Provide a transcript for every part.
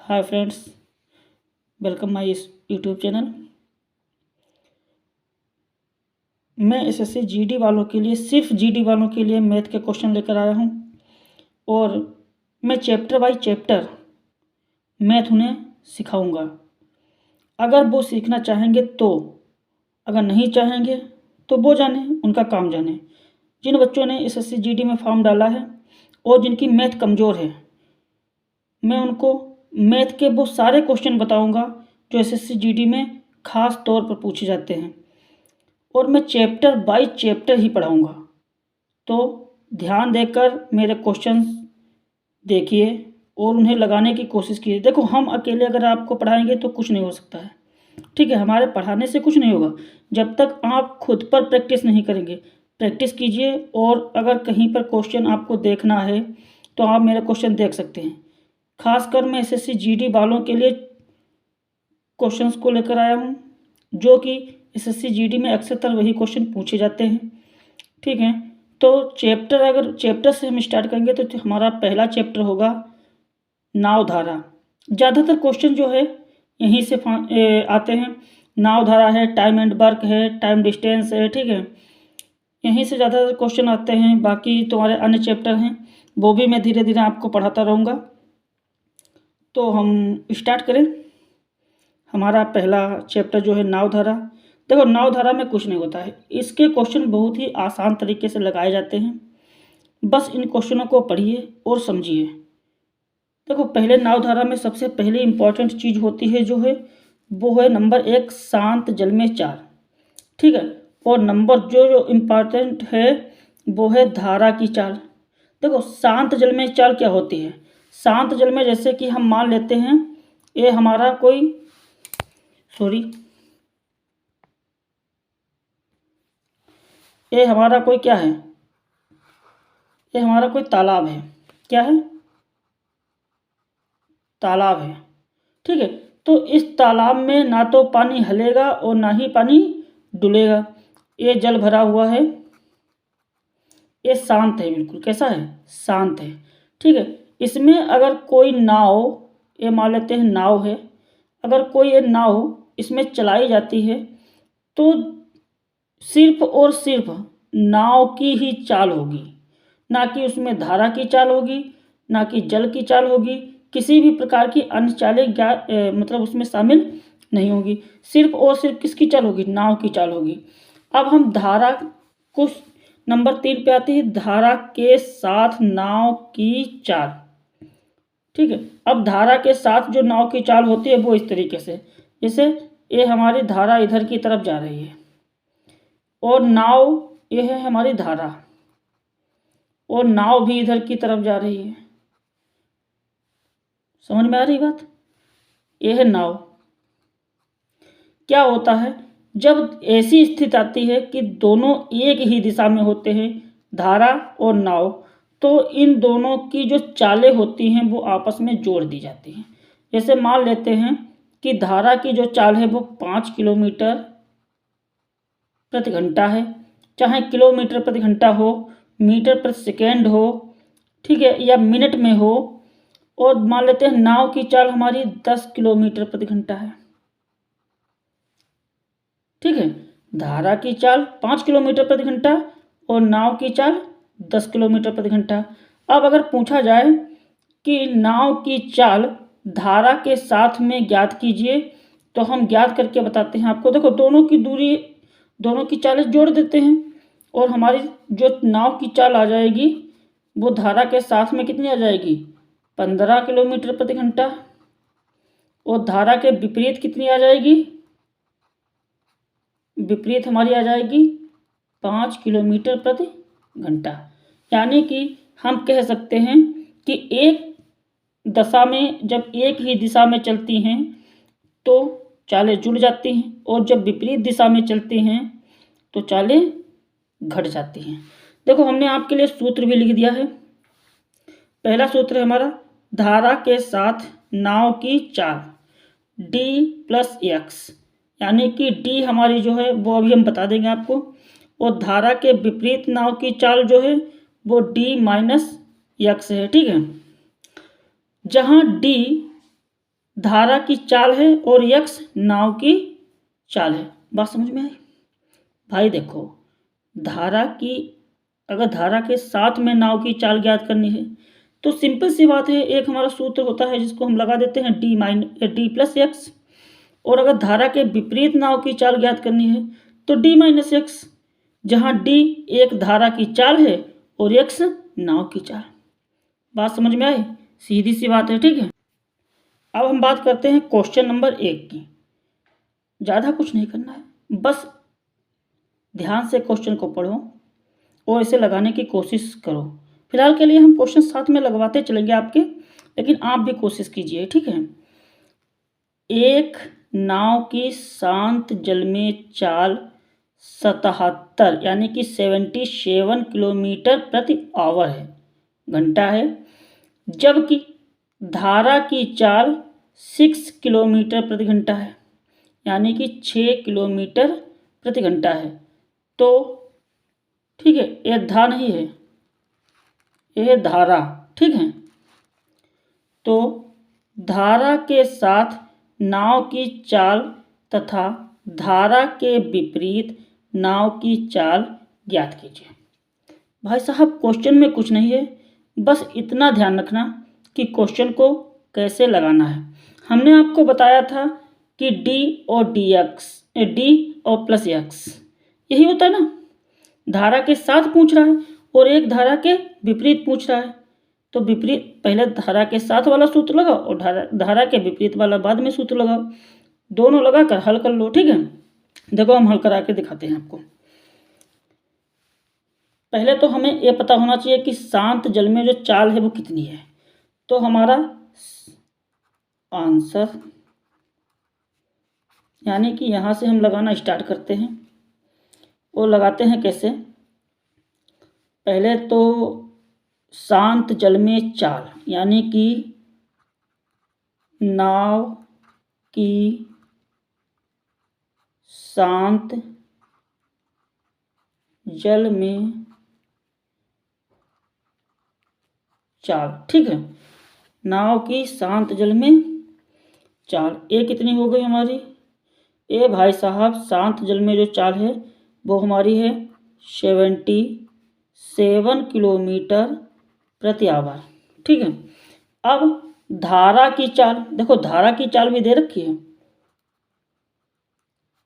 Hi friends, welcome my YouTube channel. मैं SSC GD वालों के लिए, सिर्फ जीडी वालों के लिए मैथ के क्वेश्चन लेकर आया हूं और मैं चैप्टर बाय चैप्टर मैथ उन्हें सिखाऊंगा। अगर वो सीखना चाहेंगे तो, अगर नहीं चाहेंगे तो वो जाने, उनका काम जाने। जिन बच्चों ने एसएससी जीडी में फॉर्म डाला है और जिनकी मैथ कमज़ोर है, मैं उनको मैथ के वो सारे क्वेश्चन बताऊंगा जो एसएससी जीडी में ख़ास तौर पर पूछे जाते हैं और मैं चैप्टर बाय चैप्टर ही पढ़ाऊंगा। तो ध्यान देकर मेरे क्वेश्चंस देखिए और उन्हें लगाने की कोशिश कीजिए। देखो, हम अकेले अगर आपको पढ़ाएंगे तो कुछ नहीं हो सकता है, ठीक है। हमारे पढ़ाने से कुछ नहीं होगा जब तक आप खुद पर प्रैक्टिस नहीं करेंगे। प्रैक्टिस कीजिए और अगर कहीं पर क्वेश्चन आपको देखना है तो आप मेरे क्वेश्चन देख सकते हैं। खासकर मैं एसएससी जीडी वालों के लिए क्वेश्चंस को लेकर आया हूँ जो कि एसएससी जीडी में अक्सर वही क्वेश्चन पूछे जाते हैं, ठीक है। तो अगर चैप्टर से हम स्टार्ट करेंगे तो हमारा पहला चैप्टर होगा नाव धारा। ज़्यादातर क्वेश्चन जो है यहीं से आते हैं। नाव धारा है, टाइम एंड वर्क है, टाइम डिस्टेंस है, ठीक है। यहीं से ज़्यादातर क्वेश्चन आते हैं। बाकी तुम्हारे अन्य चैप्टर हैं वो भी मैं धीरे धीरे आपको पढ़ाता रहूँगा। तो हम स्टार्ट करें। हमारा पहला चैप्टर जो है नाव धारा। देखो, नाव धारा में कुछ नहीं होता है, इसके क्वेश्चन बहुत ही आसान तरीके से लगाए जाते हैं। बस इन क्वेश्चनों को पढ़िए और समझिए। देखो, पहले नाव धारा में सबसे पहले इम्पॉर्टेंट चीज़ होती है जो है वो है नंबर 1, शांत जल में चाल, ठीक है। और नंबर जो इम्पॉर्टेंट है वो है धारा की चाल। देखो, शांत जल में चाल क्या होती है? शांत जल में जैसे कि हम मान लेते हैं ये हमारा कोई ये हमारा कोई क्या है? ये हमारा कोई तालाब है। क्या है? तालाब है, ठीक है। तो इस तालाब में ना तो पानी हलेगा और ना ही पानी डुलेगा। ये जल भरा हुआ है, ये शांत है, बिल्कुल कैसा है? शांत है, ठीक है। इसमें अगर कोई नाव, ये मान लेते हैं नाव है, अगर कोई ये नाव इसमें चलाई जाती है तो सिर्फ और सिर्फ नाव की ही चाल होगी, ना कि उसमें धारा की चाल होगी, ना कि जल की चाल होगी। किसी भी प्रकार की अन्य चालें मतलब उसमें शामिल नहीं होगी। सिर्फ और सिर्फ किसकी चाल होगी? नाव की चाल होगी। अब हम धारा को नंबर 3 पे आते हैं, धारा के साथ नाव की चाल, ठीक है। अब धारा के साथ जो नाव की चाल होती है वो इस तरीके से, जैसे ये हमारी धारा इधर की तरफ जा रही है और नाव ये है हमारी धारा और नाव भी इधर की तरफ जा रही है। समझ में आ रही बात? ये है नाव। क्या होता है जब ऐसी स्थिति आती है कि दोनों एक ही दिशा में होते हैं, धारा और नाव, तो इन दोनों की जो चालें होती हैं वो आपस में जोड़ दी जाती हैं। जैसे मान लेते हैं कि धारा की जो चाल है वो 5 किलोमीटर प्रति घंटा है, चाहे किलोमीटर प्रति घंटा हो, मीटर प्रति सेकेंड हो, ठीक है, या मिनट में हो। और मान लेते हैं नाव की चाल हमारी 10 किलोमीटर प्रति घंटा है, ठीक है। धारा की चाल 5 किलोमीटर प्रति घंटा और नाव की चाल 10 किलोमीटर प्रति घंटा। अब अगर पूछा जाए कि नाव की चाल धारा के साथ में ज्ञात कीजिए तो हम ज्ञात करके बताते हैं आपको। देखो, दोनों की दूरी, दोनों की चालें जोड़ देते हैं और हमारी जो नाव की चाल आ जाएगी वो धारा के साथ में कितनी आ जाएगी? 15 किलोमीटर प्रति घंटा। और धारा के विपरीत कितनी आ जाएगी? विपरीत हमारी आ जाएगी 5 किलोमीटर प्रति घंटा। यानी कि हम कह सकते हैं कि एक दशा में जब एक ही दिशा में चलती हैं तो चालें जुड़ जाती हैं और जब विपरीत दिशा में चलती हैं तो चालें घट जाती हैं। देखो, हमने आपके लिए सूत्र भी लिख दिया है। पहला सूत्र है हमारा, धारा के साथ नाव की चाल d प्लस एक्स, यानी कि d हमारी जो है वो अभी हम बता देंगे आपको। और धारा के विपरीत नाव की चाल जो है वो d माइनस एक्स है, ठीक है। जहाँ d धारा की चाल है और x नाव की चाल है। बात समझ में आई? भाई देखो, अगर धारा के साथ में नाव की चाल ज्ञात करनी है तो सिंपल सी बात है, एक हमारा सूत्र होता है जिसको हम लगा देते हैं डी प्लस एक्स। और अगर धारा के विपरीत नाव की चाल ज्ञात करनी है तो डी माइनस एक्स, जहाँ डी एक धारा की चाल है और एक्स नाव की चाल। बात समझ में आई? सीधी सी बात है, ठीक है। अब हम बात करते हैं क्वेश्चन नंबर 1 की। ज़्यादा कुछ नहीं करना है, बस ध्यान से क्वेश्चन को पढ़ो और इसे लगाने की कोशिश करो। फिलहाल के लिए हम क्वेश्चन साथ में लगवाते चलेंगे आपके, लेकिन आप भी कोशिश कीजिए, ठीक है। एक नाव की शांत जल में चाल 77 यानी कि 77 किलोमीटर प्रति आवर है, घंटा है, जबकि धारा की चाल 6 किलोमीटर प्रति घंटा है, यानी कि 6 किलोमीटर प्रति घंटा है। तो ठीक है, यह धारा नहीं है, यह धारा, ठीक है। तो धारा के साथ नाव की चाल तथा धारा के विपरीत नाव की चाल ज्ञात कीजिए। भाई साहब, क्वेश्चन में कुछ नहीं है, बस इतना ध्यान रखना कि क्वेश्चन को कैसे लगाना है। हमने आपको बताया था कि डी और प्लस एक्स यही होता है ना। धारा के साथ पूछ रहा है और एक धारा के विपरीत पूछ रहा है, तो विपरीत पहले धारा के साथ वाला सूत्र लगाओ और धारा के विपरीत वाला बाद में सूत्र लगाओ, दोनों लगाकर हल कर लो, ठीक है। देखो, हम हल करा के दिखाते हैं आपको। पहले तो हमें यह पता होना चाहिए कि शांत जल में जो चाल है वो कितनी है। तो हमारा आंसर, यानी कि यहाँ से हम लगाना स्टार्ट करते हैं और लगाते हैं कैसे। पहले तो शांत जल में चाल, यानी कि नाव की शांत जल में चाल, ठीक है। नाव की शांत जल में चाल ए कितनी हो गई हमारी? ए भाई साहब, शांत जल में जो चाल है वो हमारी है 77 किलोमीटर प्रति आवर, ठीक है। अब धारा की चाल, देखो धारा की चाल भी दे रखी है।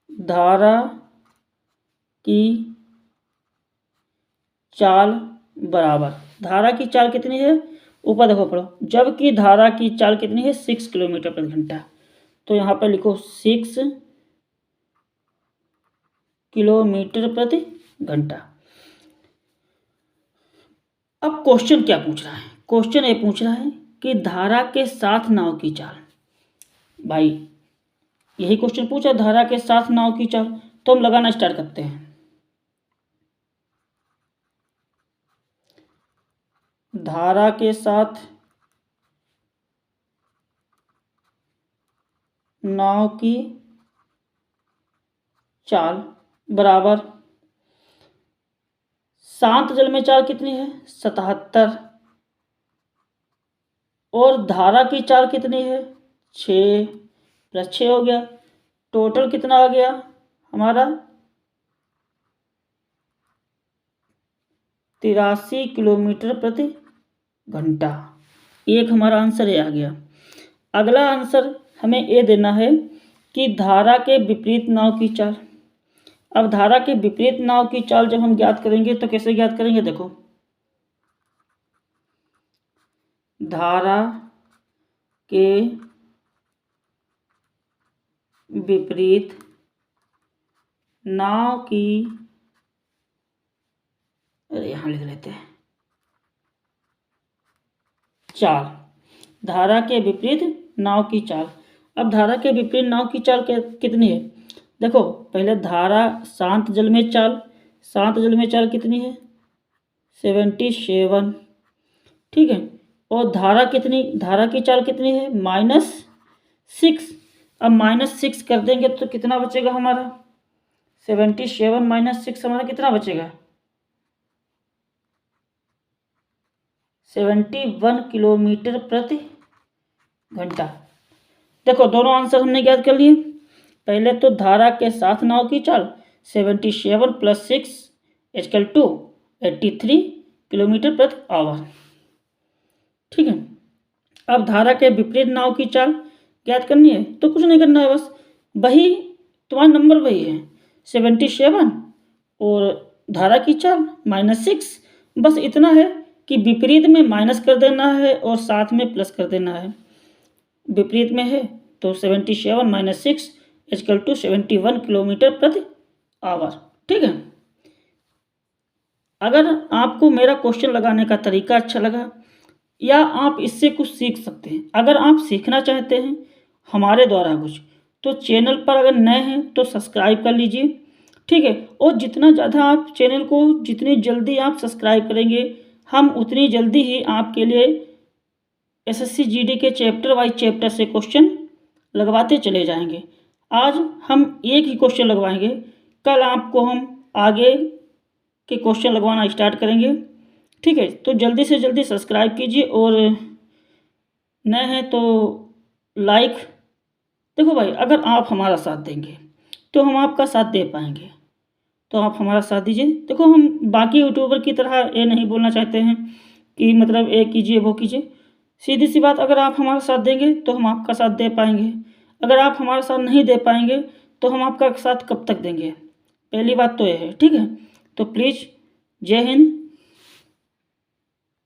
धारा की चाल बराबर, धारा की चाल कितनी है ऊपर देखो पढ़ो, जबकि धारा की चाल कितनी है 6 किलोमीटर प्रति घंटा। तो यहाँ पर लिखो 6 किलोमीटर प्रति घंटा। अब क्वेश्चन क्या पूछ रहा है? क्वेश्चन ये पूछ रहा है कि धारा के साथ नाव की चाल। भाई यही क्वेश्चन पूछा, धारा के साथ नाव की चाल। तो हम लगाना स्टार्ट करते हैं। धारा के साथ नाव की चाल बराबर, शांत जल में चाल कितनी है 77 और धारा की चाल कितनी है 6 प्लस 6 हो गया, टोटल कितना आ गया हमारा 83 किलोमीटर प्रति घंटा। एक हमारा आंसर ये आ गया। अगला आंसर हमें ये देना है कि धारा के विपरीत नाव की चाल। अब धारा के विपरीत नाव की चाल जब हम ज्ञात करेंगे तो कैसे ज्ञात करेंगे? देखो, धारा के विपरीत नाव की, अरे यहाँ लिख लेते हैं, चाल, धारा के विपरीत नाव की चाल। अब धारा के विपरीत नाव की चाल कितनी है? देखो, पहले धारा शांत जल में चाल, शांत जल में चाल कितनी है 77, ठीक है। और धारा की चाल कितनी है -6। अब -6 कर देंगे तो कितना बचेगा हमारा 77 - 6 हमारा कितना बचेगा 71 किलोमीटर प्रति घंटा। देखो दोनों आंसर हमने ज्ञात कर लिए। पहले तो धारा के साथ नाव की चाल 77 + 6 = 83 किलोमीटर प्रति आवर। ठीक है, अब धारा के विपरीत नाव की चाल ज्ञात करनी है, तो कुछ नहीं करना है, बस वही तुम्हारा नंबर वही है 77 और धारा की चाल -6, बस इतना है कि विपरीत में माइनस कर देना है और साथ में प्लस कर देना है। विपरीत में है तो 77 - 6 = 71 किलोमीटर प्रति आवर। ठीक है, अगर आपको मेरा क्वेश्चन लगाने का तरीका अच्छा लगा या आप इससे कुछ सीख सकते हैं, अगर आप सीखना चाहते हैं हमारे द्वारा कुछ, तो चैनल पर अगर नए हैं तो सब्सक्राइब कर लीजिए। ठीक है, और जितना ज़्यादा आप चैनल को जितनी जल्दी आप सब्सक्राइब करेंगे, हम उतनी जल्दी ही आपके लिए एसएससी जीडी के चैप्टर वाइज चैप्टर से क्वेश्चन लगवाते चले जाएंगे। आज हम एक ही क्वेश्चन लगवाएंगे, कल आपको हम आगे के क्वेश्चन लगवाना स्टार्ट करेंगे। ठीक है, तो जल्दी से जल्दी सब्सक्राइब कीजिए और नए हैं तो लाइक। देखो भाई, अगर आप हमारा साथ देंगे तो हम आपका साथ दे पाएंगे, तो आप हमारा साथ दीजिए। देखो, हम बाकी यूट्यूबर की तरह ये नहीं बोलना चाहते हैं कि मतलब ये कीजिए वो कीजिए। सीधी सी बात, अगर आप हमारा साथ देंगे तो हम आपका साथ दे पाएंगे, अगर आप हमारा साथ नहीं दे पाएंगे तो हम आपका साथ कब तक देंगे। पहली बात तो ये है। ठीक है, तो प्लीज़, जय हिंद,